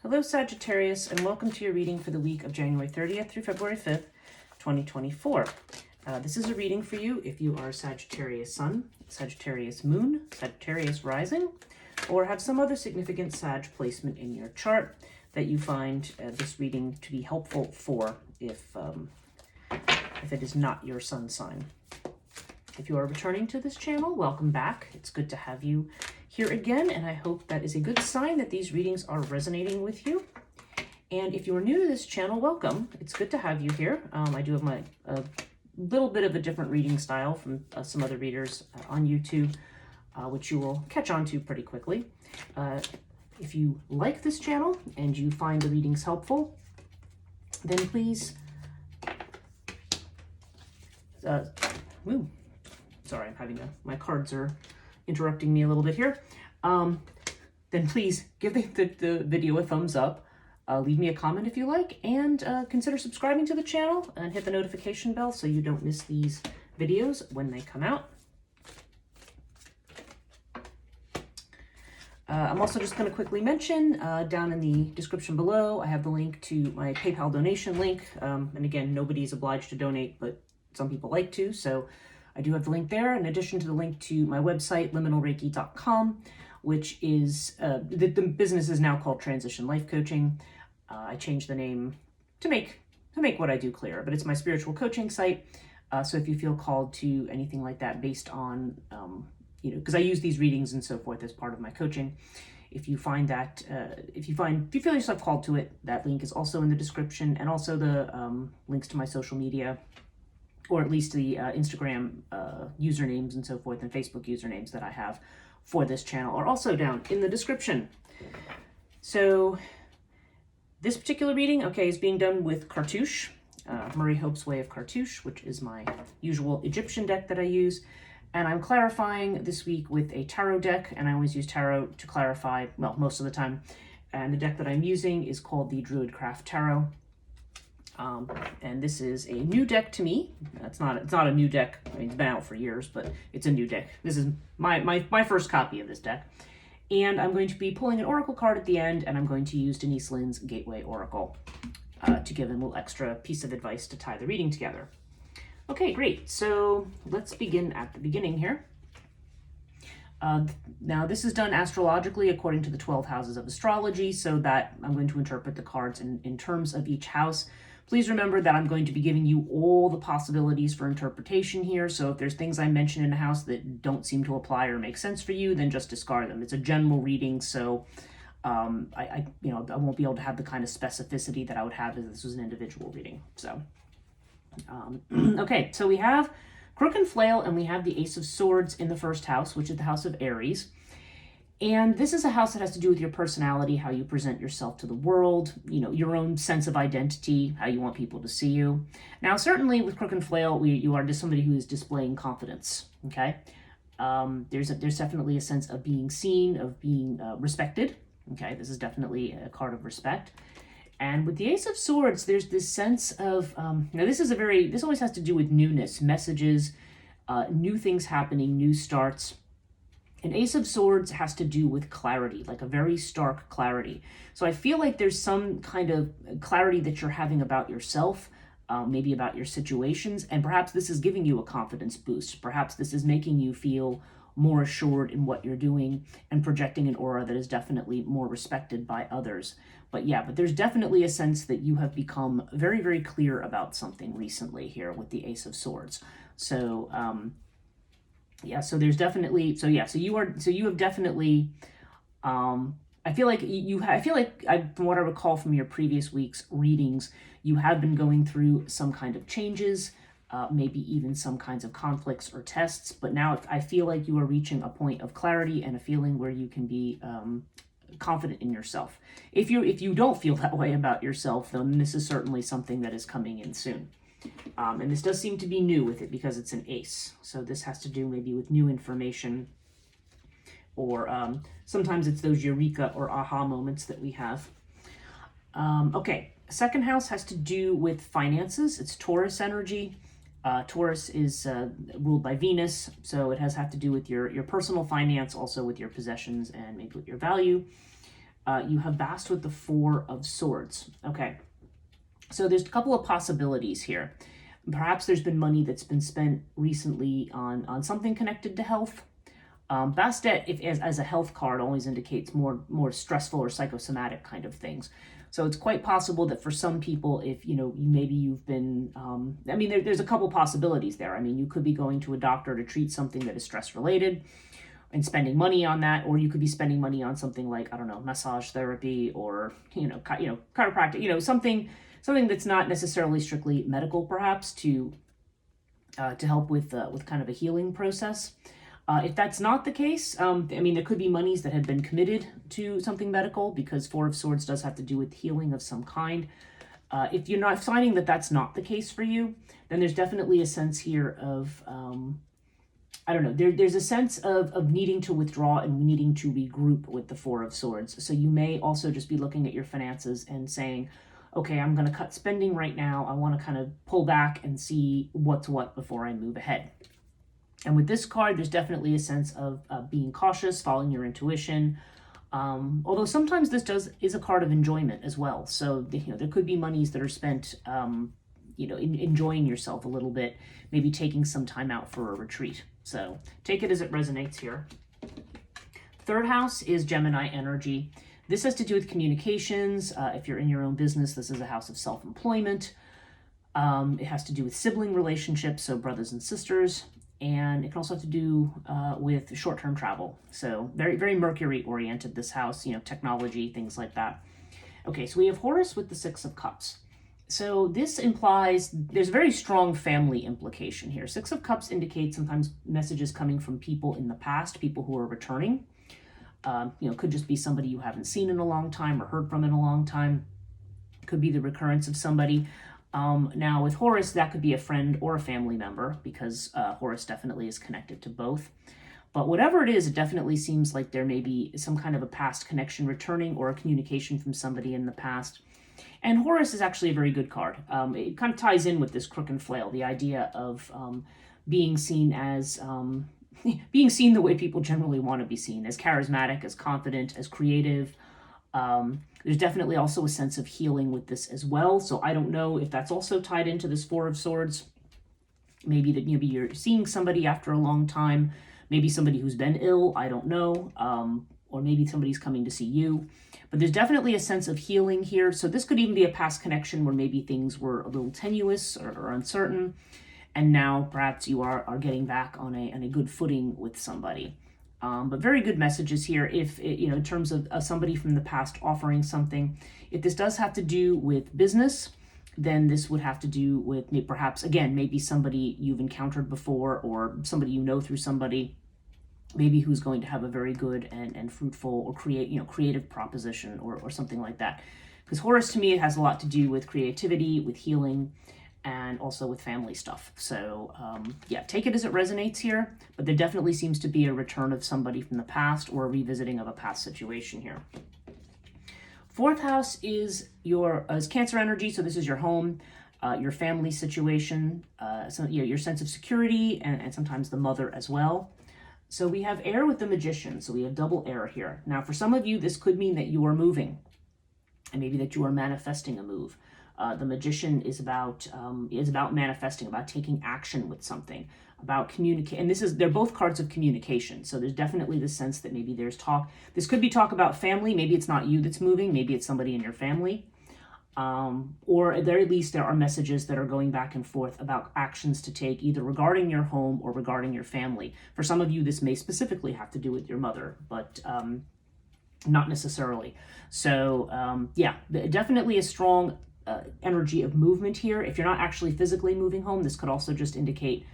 Hello, Sagittarius, and welcome to your reading for the week of January 30th through February 5th, 2024. This is a reading for you if you are Sagittarius Sun, Sagittarius Moon, Sagittarius Rising, or have some other significant Sag placement in your chart that you find this reading to be helpful for if it is not your sun sign. If you are returning to this channel, welcome back. It's good to have you here again, and I hope that is a good sign that these readings are resonating with you. And if you are new to this channel, welcome. It's good to have you here. I do have a little bit of a different reading style from some other readers on YouTube, which you will catch on to pretty quickly. If you like this channel and you find the readings helpful, then please sorry, I'm having my cards are interrupting me a little bit here. Then please give the video a thumbs up. Leave me a comment if you like, and consider subscribing to the channel and hit the notification bell so you don't miss these videos when they come out. I'm also just going to quickly mention down in the description below, I have the link to my PayPal donation link. And again, nobody's obliged to donate, but some people like to, so I do have the link there, in addition to the link to my website, liminalreiki.com, which is, the business is now called Transition Life Coaching. I changed the name to make what I do clear, but it's my spiritual coaching site. So if you feel called to anything like that based on, because I use these readings and so forth as part of my coaching, if you find that, if you feel yourself called to it, that link is also in the description, and also the links to my social media, or at least the Instagram usernames and so forth, and Facebook usernames that I have for this channel are also down in the description. So this particular reading, is being done with Cartouche, Murray Hope's Way of Cartouche, which is my usual Egyptian deck that I use. And I'm clarifying this week with a tarot deck, and I always use tarot to clarify, well, most of the time. And the deck that I'm using is called the Druidcraft Tarot. And this is a new deck to me. It's not a new deck. I mean, it's been out for years, but it's a new deck. This is my first copy of this deck. And I'm going to be pulling an oracle card at the end, and I'm going to use Denise Linn's Gateway Oracle to give a little extra piece of advice to tie the reading together. Okay, great. So let's begin at the beginning here. Now, this is done astrologically according to the 12 houses of astrology, so that I'm going to interpret the cards in terms of each house. Please remember that I'm going to be giving you all the possibilities for interpretation here, so if there's things I mention in a house that don't seem to apply or make sense for you, then just discard them. It's a general reading, so I won't be able to have the kind of specificity that I would have if this was an individual reading. So, okay, so we have Crook and Flail, and we have the Ace of Swords in the first house, which is the house of Aries. And this is a house that has to do with your personality, how you present yourself to the world, your own sense of identity, how you want people to see you. Now, certainly with Crook and Flail, you are just somebody who is displaying confidence, okay? There's definitely a sense of being seen, of being respected, okay? This is definitely a card of respect. And with the Ace of Swords, there's this sense of, now this always has to do with newness, messages, new things happening, new starts. And Ace of Swords has to do with clarity, like a very stark clarity. So I feel like there's some kind of clarity that you're having about yourself, maybe about your situations, and perhaps this is giving you a confidence boost. Perhaps this is making you feel more assured in what you're doing and projecting an aura that is definitely more respected by others. But there's definitely a sense that you have become very, very clear about something recently here with the Ace of Swords. So, so there's definitely, so you have definitely, I feel like from what I recall from your previous week's readings, you have been going through some kind of changes, maybe even some kinds of conflicts or tests, but now I feel like you are reaching a point of clarity and a feeling where you can be confident in yourself. If you don't feel that way about yourself, then this is certainly something that is coming in soon. And this does seem to be new with it because it's an ace. So this has to do maybe with new information, or sometimes it's those eureka or aha moments that we have. Okay, second house has to do with finances. It's Taurus energy. Taurus is ruled by Venus, so it has to do with your personal finance, also with your possessions and maybe with your value. you have Bast with the Four of Swords. Okay, so there's a couple of possibilities here. Perhaps there's been money that's been spent recently on something connected to health. Bastet, if as a health card, always indicates more stressful or psychosomatic kind of things. So it's quite possible that for some people, if maybe you've been, I mean, there's a couple possibilities there. I mean, you could be going to a doctor to treat something that is stress related and spending money on that, or you could be spending money on something like, I don't know, massage therapy or chiropractic, something that's not necessarily strictly medical, perhaps to help with kind of a healing process. If that's not the case, I mean, there could be monies that have been committed to something medical, because Four of Swords does have to do with healing of some kind. If you're not finding that that's not the case for you, then there's definitely a sense here of, I don't know, there's a sense of needing to withdraw and needing to regroup with the Four of Swords. So you may also just be looking at your finances and saying, okay, I'm going to cut spending right now. I want to kind of pull back and see what's what before I move ahead. And with this card, there's definitely a sense of being cautious, following your intuition. Although sometimes this is a card of enjoyment as well. So there could be monies that are spent, enjoying yourself a little bit, maybe taking some time out for a retreat. So take it as it resonates here. Third house is Gemini energy. This has to do with communications. If you're in your own business, this is a house of self-employment. It has to do with sibling relationships, so brothers and sisters. And it can also have to do with short-term travel. So very, very Mercury-oriented, this house, technology, things like that. Okay, so we have Horus with the Six of Cups. So this implies there's a very strong family implication here. Six of Cups indicates sometimes messages coming from people in the past, people who are returning. Could just be somebody you haven't seen in a long time or heard from in a long time. Could be the recurrence of somebody. Now with Horus, that could be a friend or a family member, because Horus definitely is connected to both. But whatever it is, it definitely seems like there may be some kind of a past connection returning, or a communication from somebody in the past. And Horus is actually a very good card. It kind of ties in with this Crook and Flail, the idea of being seen as, being seen the way people generally want to be seen, as charismatic, as confident, as creative. There's definitely also a sense of healing with this as well. So I don't know if that's also tied into this Four of Swords. Maybe you're seeing somebody after a long time, maybe somebody who's been ill, I don't know, or maybe somebody's coming to see you. But there's definitely a sense of healing here. So this could even be a past connection where maybe things were a little tenuous or uncertain, and now perhaps you are getting back on a good footing with somebody. But very good messages here. If in terms of somebody from the past offering something, if this does have to do with business, then this would have to do with perhaps, again, maybe somebody you've encountered before, or somebody you know through somebody, maybe who's going to have a very good and fruitful or creative proposition or something like that. Because Horus, to me, it has a lot to do with creativity, with healing, and also with family stuff. So take it as it resonates here, but there definitely seems to be a return of somebody from the past, or a revisiting of a past situation here. Fourth house is is Cancer energy, so this is your home, your family situation, your sense of security, and sometimes the mother as well. So we have air with the Magician, so we have double air here. Now for some of you, this could mean that you are moving, and maybe that you are manifesting a move. The Magician is about manifesting, about taking action with something, about communicate. And they're both cards of communication. So there's definitely the sense that maybe there's talk. This could be talk about family. Maybe it's not you that's moving. Maybe it's somebody in your family. Or at the very least, there are messages that are going back and forth about actions to take, either regarding your home or regarding your family. For some of you, this may specifically have to do with your mother, but not necessarily. So definitely a strong energy of movement here. If you're not actually physically moving home, this could also just indicate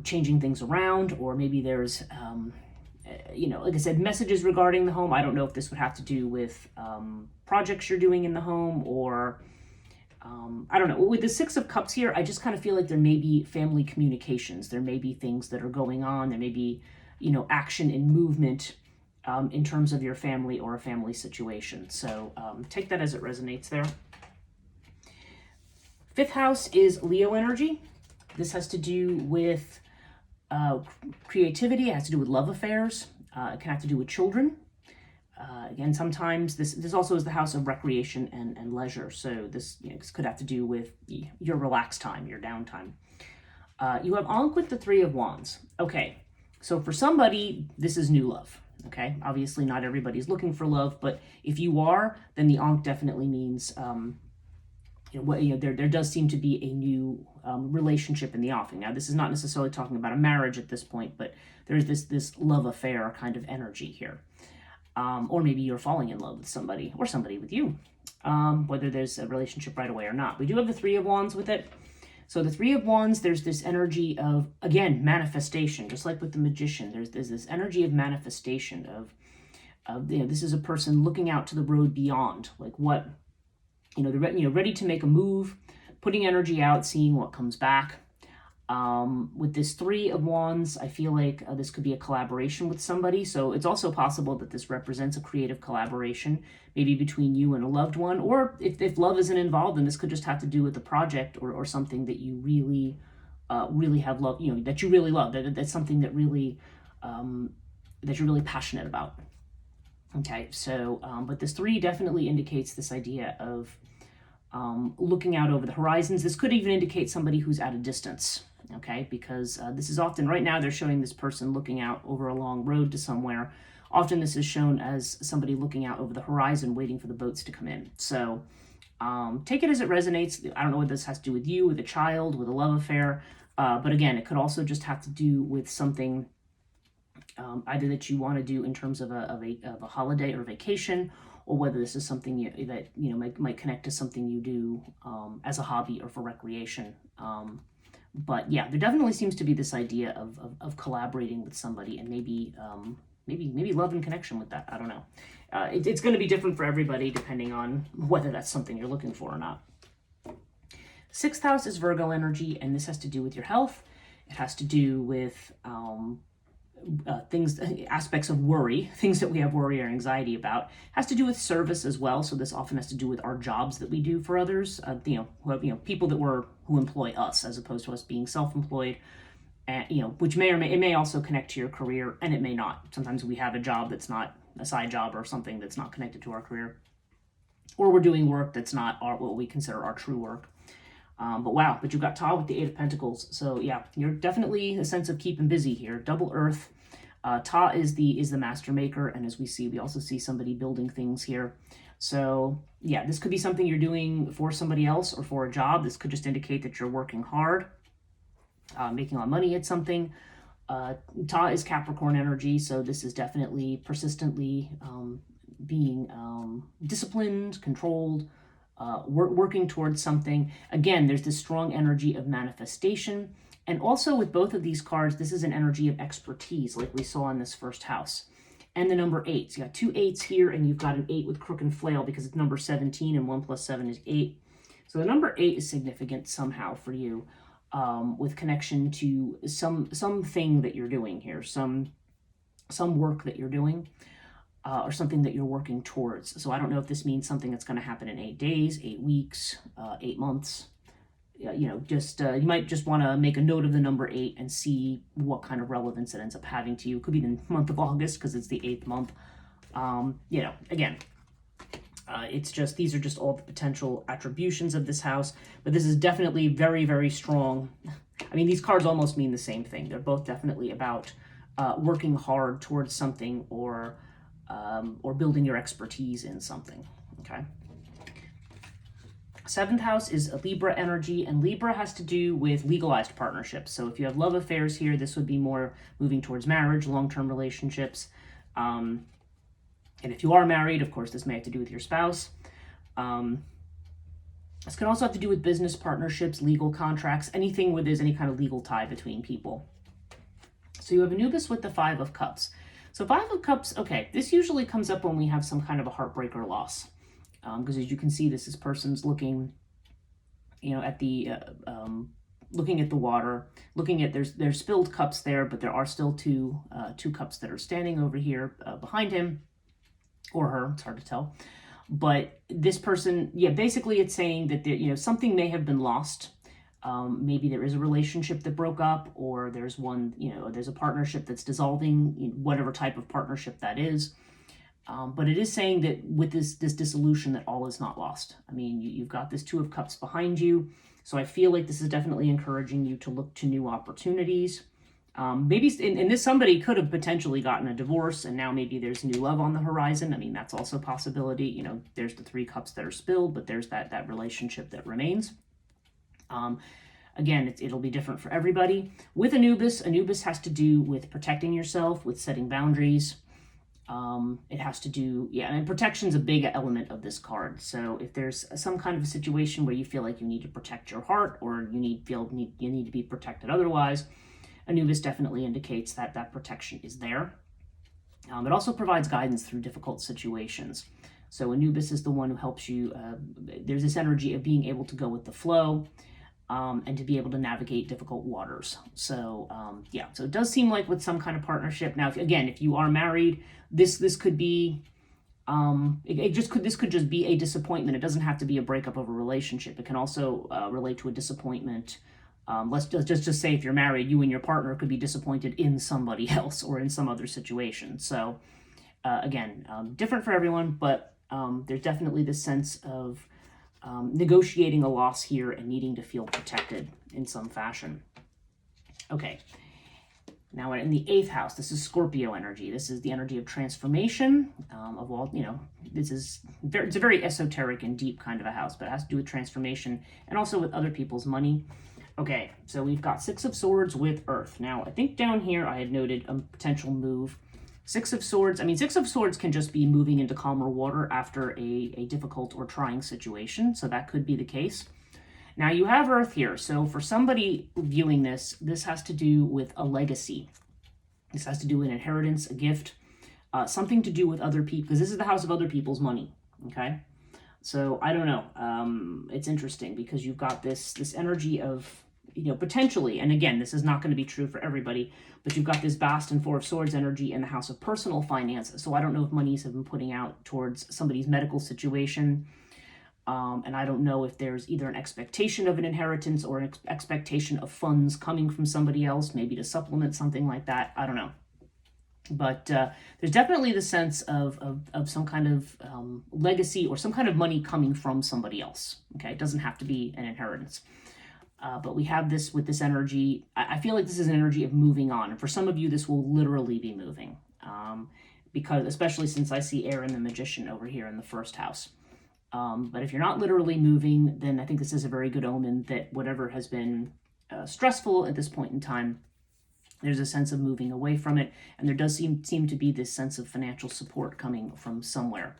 changing things around, or maybe there's, like I said, messages regarding the home. I don't know if this would have to do with projects you're doing in the home, or I don't know. With the Six of Cups here, I just kind of feel like there may be family communications. There may be things that are going on. There may be, action and movement in terms of your family or a family situation. So take that as it resonates there. Fifth house is Leo energy. This has to do with creativity. It has to do with love affairs. It can have to do with children. Again, sometimes this also is the house of recreation and leisure. So this could have to do with your relaxed time, your downtime. You have Ankh with the Three of Wands. Okay, so for somebody, this is new love. Okay, obviously not everybody's looking for love, but if you are, then the Ankh definitely means there does seem to be a new relationship in the offing. Now, this is not necessarily talking about a marriage at this point, but there's this love affair kind of energy here. Or maybe you're falling in love with somebody or somebody with you, whether there's a relationship right away or not. We do have the Three of Wands with it. So the Three of Wands, there's this energy of, again, manifestation, just like with the Magician. There's this energy of manifestation of this is a person looking out to the road beyond, like what, they're ready to make a move, putting energy out, seeing what comes back. With this Three of Wands, I feel like this could be a collaboration with somebody. So it's also possible that this represents a creative collaboration, maybe between you and a loved one, or if love isn't involved, then this could just have to do with a project or something that you really, really have love, that you really love, that's something that really, that you're really passionate about. Okay, so, but this three definitely indicates this idea of looking out over the horizons. This could even indicate somebody who's at a distance, okay? Because this is often, right now they're showing this person looking out over a long road to somewhere. Often this is shown as somebody looking out over the horizon, waiting for the boats to come in. So take it as it resonates. I don't know what this has to do with you, with a child, with a love affair. But again, it could also just have to do with something either that you want to do in terms of a holiday or vacation, or whether this is something that might connect to something you do as a hobby or for recreation. But yeah, there definitely seems to be this idea of collaborating with somebody, and maybe love and connection with that. I don't know. It's going to be different for everybody depending on whether that's something you're looking for or not. Sixth house is Virgo energy, and this has to do with your health. It has to do with aspects of worry, things that we have worry or anxiety about. It has to do with service as well. So this often has to do with our jobs that we do for others. People who employ us, as opposed to us being self-employed. Which it may also connect to your career, and it may not. Sometimes we have a job that's not a side job or something that's not connected to our career, or we're doing work that's not what we consider our true work. But you've got Ta with the Eight of Pentacles. So yeah, you're definitely a sense of keeping busy here. Double Earth. Ta is the master maker, and as we see, we also see somebody building things here. So yeah, this could be something you're doing for somebody else or for a job. This could just indicate that you're working hard, making a lot of money at something. Ta is Capricorn energy, so this is definitely persistently being disciplined, controlled, working towards something. Again, there's this strong energy of manifestation. And also with both of these cards, this is an energy of expertise, like we saw in this first house. And the number 8. So you got 2 8s here, and you've got an 8 with crook and flail because it's number 17, and 1 + 7 is 8. So the number 8 is significant somehow for you, with connection to something that you're doing here, some work that you're doing. Or something that you're working towards. So I don't know if this means something that's going to happen in 8 days, 8 weeks, 8 months. You might just want to make a note of the number 8 and see what kind of relevance it ends up having to you. It could be the month of August because it's the 8th month. Again, it's just, these are just all the potential attributions of this house, but this is definitely very, very strong. I mean, these cards almost mean the same thing. They're both definitely about working hard towards something, or building your expertise in something, okay? 7th house is a Libra energy, and Libra has to do with legalized partnerships. So if you have love affairs here, this would be more moving towards marriage, long-term relationships. And if you are married, of course, this may have to do with your spouse. This can also have to do with business partnerships, legal contracts, anything where there's any kind of legal tie between people. So you have Anubis with the 5 of Cups. So 5 of Cups, okay, this usually comes up when we have some kind of a heartbreak or loss. Because as you can see, this person's looking, at the, looking at the water, looking at, there's spilled cups there, but there are still two cups that are standing over here behind him, or her, it's hard to tell. But this person, yeah, basically it's saying that there, something may have been lost. Maybe there is a relationship that broke up, or there's one, there's a partnership that's dissolving, whatever type of partnership that is. But it is saying that with this dissolution that all is not lost. I mean, you've got this Two of Cups behind you. So I feel like this is definitely encouraging you to look to new opportunities. Maybe, and this somebody could have potentially gotten a divorce, and now maybe there's new love on the horizon. I mean, that's also a possibility. You know, there's the 3 cups that are spilled, but there's that relationship that remains. Again, it'll be different for everybody. With Anubis has to do with protecting yourself, with setting boundaries. It has to do, and protection's a big element of this card. So if there's some kind of a situation where you feel like you need to protect your heart, or you need to be protected otherwise, Anubis definitely indicates that that protection is there. It also provides guidance through difficult situations. So Anubis is the one who helps you. There's this energy of being able to go with the flow, and to be able to navigate difficult waters. So so it does seem like with some kind of partnership. Now, if you are married, this could be, this could just be a disappointment. It doesn't have to be a breakup of a relationship. It can also relate to a disappointment. Let's just say if you're married, you and your partner could be disappointed in somebody else or in some other situation. So different for everyone, but there's definitely this sense of negotiating a loss here and needing to feel protected in some fashion. Okay, now in the 8th house, this is Scorpio energy. This is the energy of transformation, of all, it's a very esoteric and deep kind of a house, but it has to do with transformation and also with other people's money. Okay, so we've got 6 of Swords with Earth. Now, I think down here I had noted a potential move. 6 of Swords, 6 of Swords can just be moving into calmer water after a difficult or trying situation, so that could be the case. Now, you have Earth here, so for somebody viewing this, this has to do with a legacy. This has to do with an inheritance, a gift, something to do with other people, because this is the house of other people's money, okay? So, I don't know. It's interesting because you've got this energy of, potentially, and again, this is not going to be true for everybody, but you've got this Bast and 4 of Swords energy in the house of personal finance. So I don't know if monies have been putting out towards somebody's medical situation. And I don't know if there's either an expectation of an inheritance or an expectation of funds coming from somebody else, maybe to supplement something like that. I don't know. But there's definitely the sense of some kind of legacy or some kind of money coming from somebody else. Okay, it doesn't have to be an inheritance. But we have this with this energy. I feel like this is an energy of moving on. And for some of you, this will literally be moving. Because especially since I see air in the Magician over here in the 1st house. But if you're not literally moving, then I think this is a very good omen that whatever has been stressful at this point in time, there's a sense of moving away from it. And there does seem to be this sense of financial support coming from somewhere.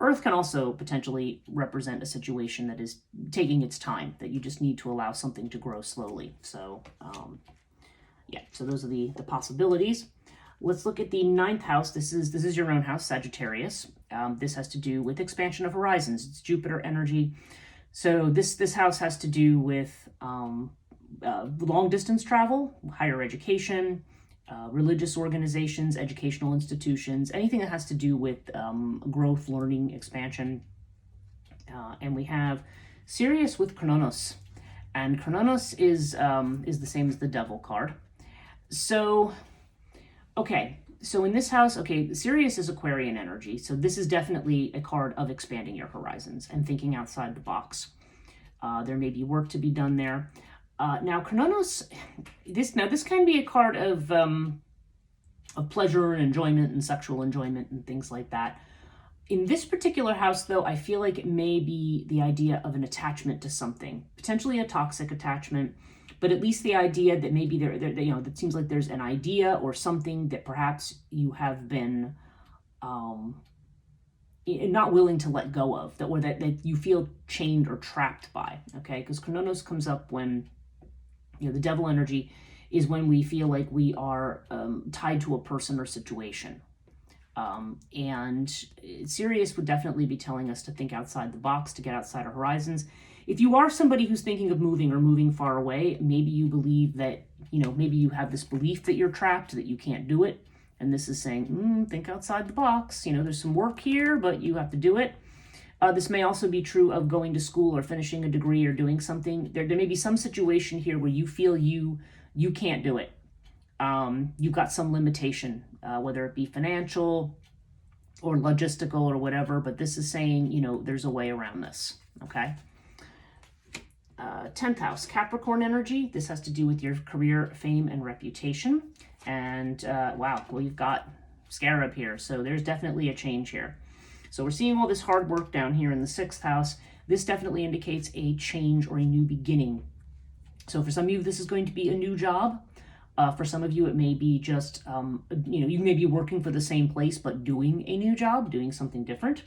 Earth can also potentially represent a situation that is taking its time, that you just need to allow something to grow slowly. So, so those are the possibilities. Let's look at the 9th house. This is your own house, Sagittarius. This has to do with expansion of horizons. It's Jupiter energy. So this house has to do with long distance travel, higher education, religious organizations, educational institutions, anything that has to do with growth, learning, expansion. And we have Sirius with Chronos. And Chronos is the same as the Devil card. So, okay, so in this house, Sirius is Aquarian energy. So this is definitely a card of expanding your horizons and thinking outside the box. There may be work to be done there. Now, Chronos, this can be a card of pleasure and enjoyment and sexual enjoyment and things like that. In this particular house, though, I feel like it may be the idea of an attachment to something, potentially a toxic attachment, but at least the idea that maybe that seems like there's an idea or something that perhaps you have been not willing to let go of, that you feel chained or trapped by, okay? Because Chronos comes up when, the Devil energy is when we feel like we are tied to a person or situation. And Sirius would definitely be telling us to think outside the box, to get outside our horizons. If you are somebody who's thinking of moving or moving far away, maybe you believe that, maybe you have this belief that you're trapped, that you can't do it. And this is saying, think outside the box. There's some work here, but you have to do it. This may also be true of going to school or finishing a degree or doing something. There may be some situation here where you feel you can't do it. You've got some limitation, whether it be financial, or logistical or whatever, but this is saying, you know, there's a way around this, okay? 10th house, Capricorn energy. This has to do with your career, fame, and reputation. And wow, well, you've got Scarab here, so there's definitely a change here. So we're seeing all this hard work down here in the 6th house. This definitely indicates a change or a new beginning. So for some of you, this is going to be a new job. For some of you, it may be just, you know, you may be working for the same place, but doing a new job, doing something different.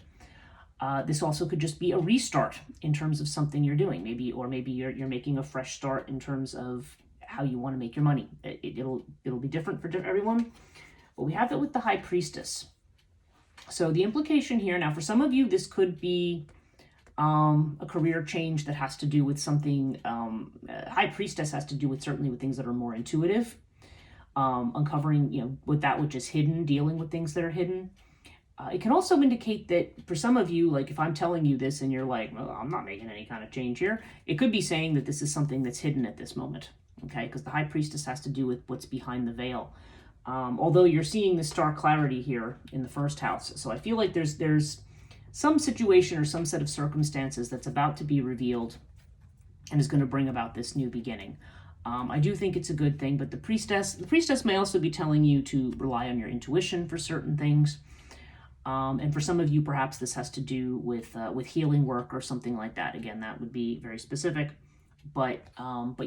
This also could just be a restart in terms of something you're doing, maybe, or maybe you're making a fresh start in terms of how you want to make your money. It'll be different for everyone, but we have it with the High Priestess. So the implication here, now for some of you, this could be a career change that has to do with something. High Priestess has to do with certainly with things that are more intuitive, uncovering, you know, with that which is hidden, dealing with things that are hidden. It can also indicate that for some of you, like if I'm telling you this and you're like, well, I'm not making any kind of change here, it could be saying that this is something that's hidden at this moment, okay? Because the High Priestess has to do with what's behind the veil. Although you're seeing the star clarity here in the 1st house. So I feel like there's some situation or some set of circumstances that's about to be revealed and is going to bring about this new beginning. I do think it's a good thing, but the priestess may also be telling you to rely on your intuition for certain things. And for some of you, perhaps this has to do with healing work or something like that. Again, that would be very specific. But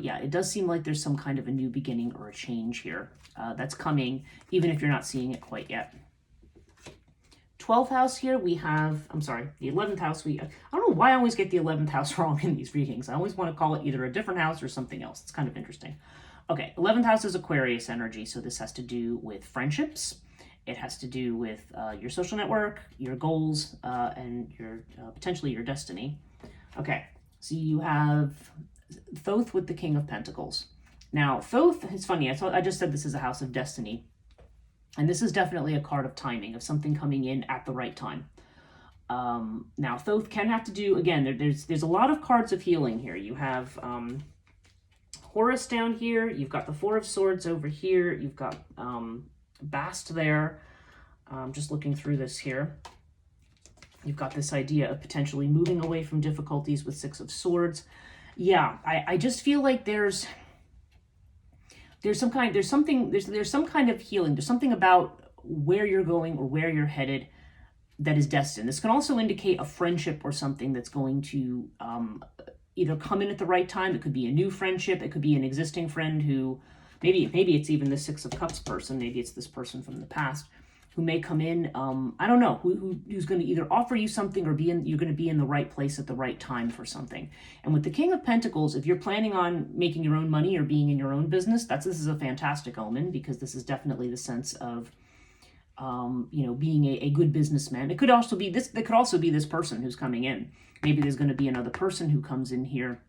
yeah, it does seem like there's some kind of a new beginning or a change here that's coming, even if you're not seeing it quite yet. 12th house here, we have, I'm sorry, the 11th house. I don't know why I always get the 11th house wrong in these readings. I always want to call it either a different house or something else. It's kind of interesting. Okay, 11th house is Aquarius energy. So this has to do with friendships. It has to do with your social network, your goals, and your potentially your destiny. Okay, so you have Thoth with the King of Pentacles. Now, Thoth, it's funny, I just said this is a house of destiny. And this is definitely a card of timing, of something coming in at the right time. Now, Thoth can have to do, again, there's a lot of cards of healing here. You have Horus down here. You've got the 4 of Swords over here. You've got Bast there. Just looking through this here. You've got this idea of potentially moving away from difficulties with 6 of Swords. Yeah, I just feel like there's some kind of healing. There's something about where you're going or where you're headed that is destined. This can also indicate a friendship or something that's going to either come in at the right time. It could be a new friendship. It could be an existing friend who maybe it's even the 6 of Cups person. Maybe it's this person from the past who may come in. I don't know who's going to either offer you something or you're going to be in the right place at the right time for something. And with the King of Pentacles, if you're planning on making your own money or being in your own business, this is a fantastic omen, because this is definitely the sense of being a good businessman. It could also be this. It could also be this person who's coming in. Maybe there's going to be another person who comes in here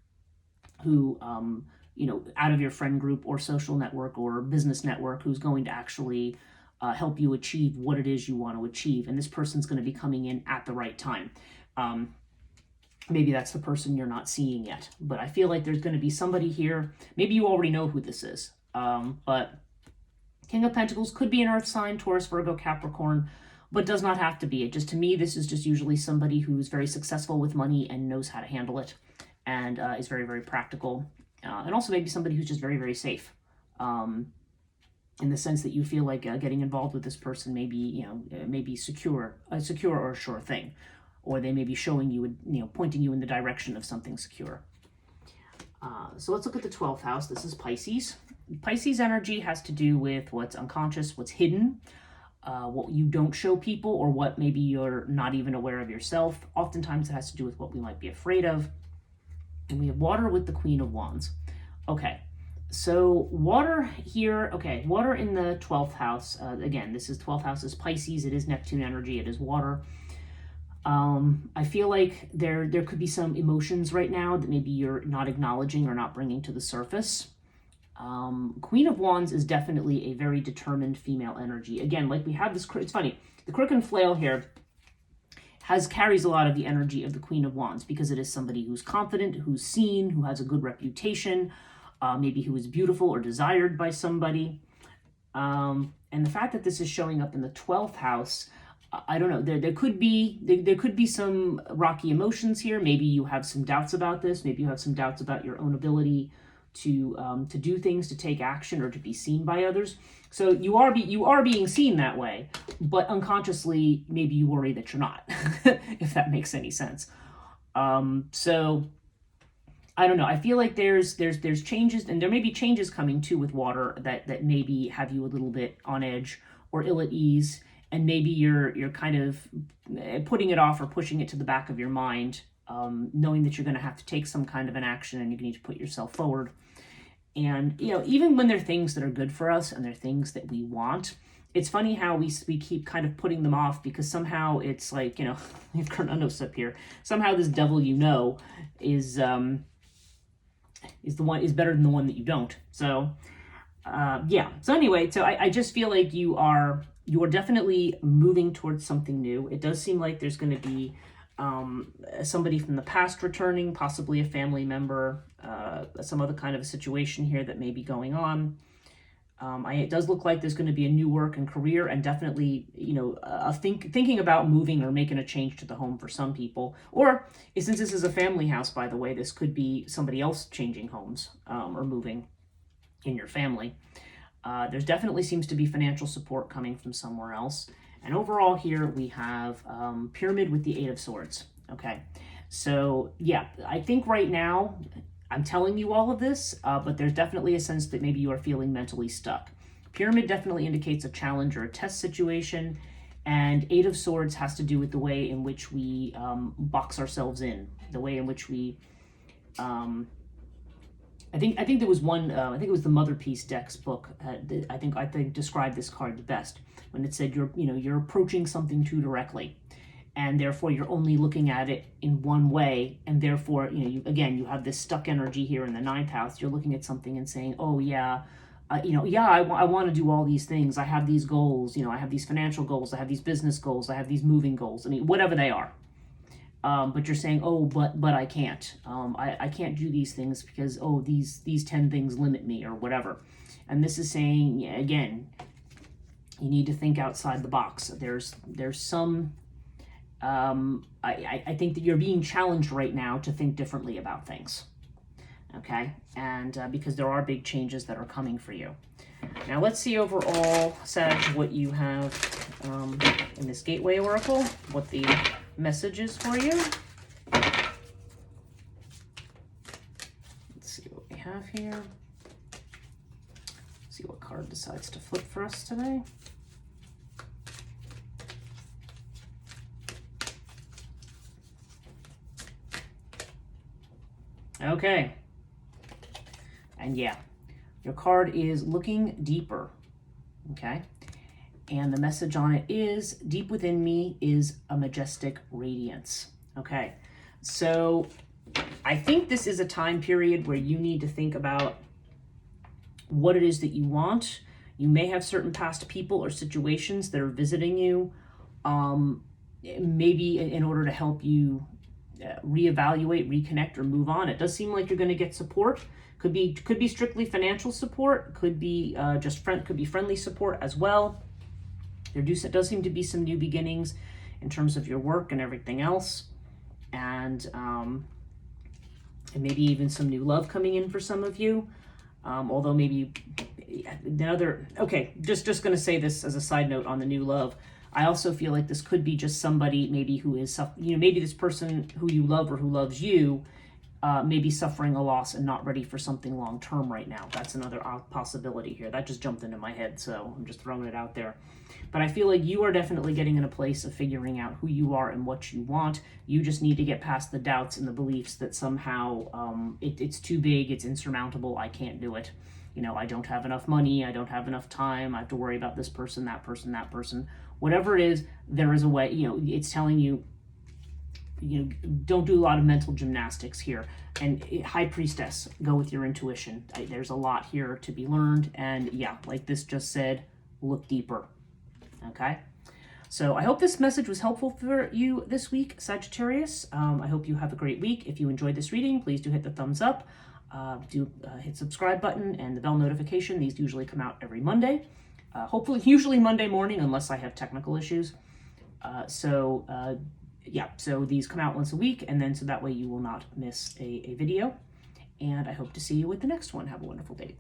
who out of your friend group or social network or business network, who's going to actually help you achieve what it is you want to achieve. And this person's going to be coming in at the right time. Maybe that's the person you're not seeing yet, but I feel like there's going to be somebody here. Maybe you already know who this is, but King of Pentacles could be an earth sign, Taurus, Virgo, Capricorn, but does not have to be. To me, this is just usually somebody who's very successful with money and knows how to handle it, and is very, very practical. And also maybe somebody who's just very, very safe. In the sense that you feel like getting involved with this person may be secure or a sure thing, or they may be showing you, pointing you in the direction of something secure. So let's look at the 12th house. This is Pisces. Pisces energy has to do with what's unconscious, what's hidden, what you don't show people, or what maybe you're not even aware of yourself. Oftentimes it has to do with what we might be afraid of. And we have water with the Queen of Wands. Okay. So water here, water in the 12th house. Again, this is 12th house is Pisces. It is Neptune energy. It is water. I feel like there could be some emotions right now that maybe you're not acknowledging or not bringing to the surface. Queen of Wands is definitely a very determined female energy. Again, like we have this, it's funny, the crook and flail here carries a lot of the energy of the Queen of Wands, because it is somebody who's confident, who's seen, who has a good reputation, maybe who is beautiful or desired by somebody. And the fact that this is showing up in the 12th house, I don't know. There could be some rocky emotions here. Maybe you have some doubts about this. Maybe you have some doubts about your own ability to do things, to take action, or to be seen by others. So you are being seen that way, but unconsciously maybe you worry that you're not, if that makes any sense. So I don't know. I feel like there's changes, and there may be changes coming too with water that maybe have you a little bit on edge or ill at ease, and maybe you're kind of putting it off or pushing it to the back of your mind, knowing that you're going to have to take some kind of an action and you need to put yourself forward. And even when they're things that are good for us and they're things that we want, it's funny how we keep kind of putting them off, because somehow it's like, Fernando's up here. Somehow this devil is better than the one that you don't. So yeah. So anyway, so I just feel like you are definitely moving towards something new. It does seem like there's going to be somebody from the past returning, possibly a family member, some other kind of a situation here that may be going on. It does look like there's going to be a new work and career, and definitely, thinking about moving or making a change to the home for some people. Or, since this is a family house, by the way, this could be somebody else changing homes or moving in your family. There's definitely seems to be financial support coming from somewhere else. And overall here we have Pyramid with the Eight of Swords. Okay, so yeah, I think right now I'm telling you all of this, but there's definitely a sense that maybe you are feeling mentally stuck. Pyramid definitely indicates a challenge or a test situation, and Eight of Swords has to do with the way in which we box ourselves in, the way in which we I think there was one. I think it was the Mother Peace Deck's book. I think described this card the best when it said you're approaching something too directly, and therefore you're only looking at it in one way, and therefore you have this stuck energy here in the ninth house. You're looking at something and saying, oh yeah, I want to do all these things. I have these goals. I have these financial goals. I have these business goals. I have these moving goals. I mean, whatever they are. But you're saying, oh, but I can't. I can't do these things because, oh, these 10 things limit me or whatever. And this is saying, again, you need to think outside the box. There's some, I think that you're being challenged right now to think differently about things. Okay? And because there are big changes that are coming for you. Now let's see overall, Sag, what you have in this Gateway Oracle, what the messages for you. Let's see what we have here. Let's see what card decides to flip for us today. Okay. And yeah, your card is looking deeper. Okay. And the message on it is, deep within me is a majestic radiance. Okay, so I think this is a time period where you need to think about what it is that you want. You may have certain past people or situations that are visiting you, maybe in order to help you reevaluate, reconnect, or move on. It does seem like you're going to get support. Could be strictly financial support. Could be could be friendly support as well. There does seem to be some new beginnings in terms of your work and everything else, and maybe even some new love coming in for some of you. Although maybe just going to say this as a side note on the new love. I also feel like this could be just somebody maybe who is, maybe this person who you love or who loves you may be suffering a loss and not ready for something long term right now. That's another possibility here. That just jumped into my head, so I'm just throwing it out there. But I feel like you are definitely getting in a place of figuring out who you are and what you want. You just need to get past the doubts and the beliefs that somehow it's too big, it's insurmountable, I can't do it. I don't have enough money, I don't have enough time, I have to worry about this person, that person, that person. Whatever it is, there is a way, it's telling you, don't do a lot of mental gymnastics here. And High Priestess, go with your intuition. There's a lot here to be learned. And yeah, like this just said, look deeper. Okay? So I hope this message was helpful for you this week, Sagittarius. I hope you have a great week. If you enjoyed this reading, please do hit the thumbs up. Hit subscribe button and the bell notification. These usually come out every Monday. Usually Monday morning, unless I have technical issues. Yeah, so these come out once a week, and then so that way you will not miss a video. And I hope to see you with the next one. Have a wonderful day.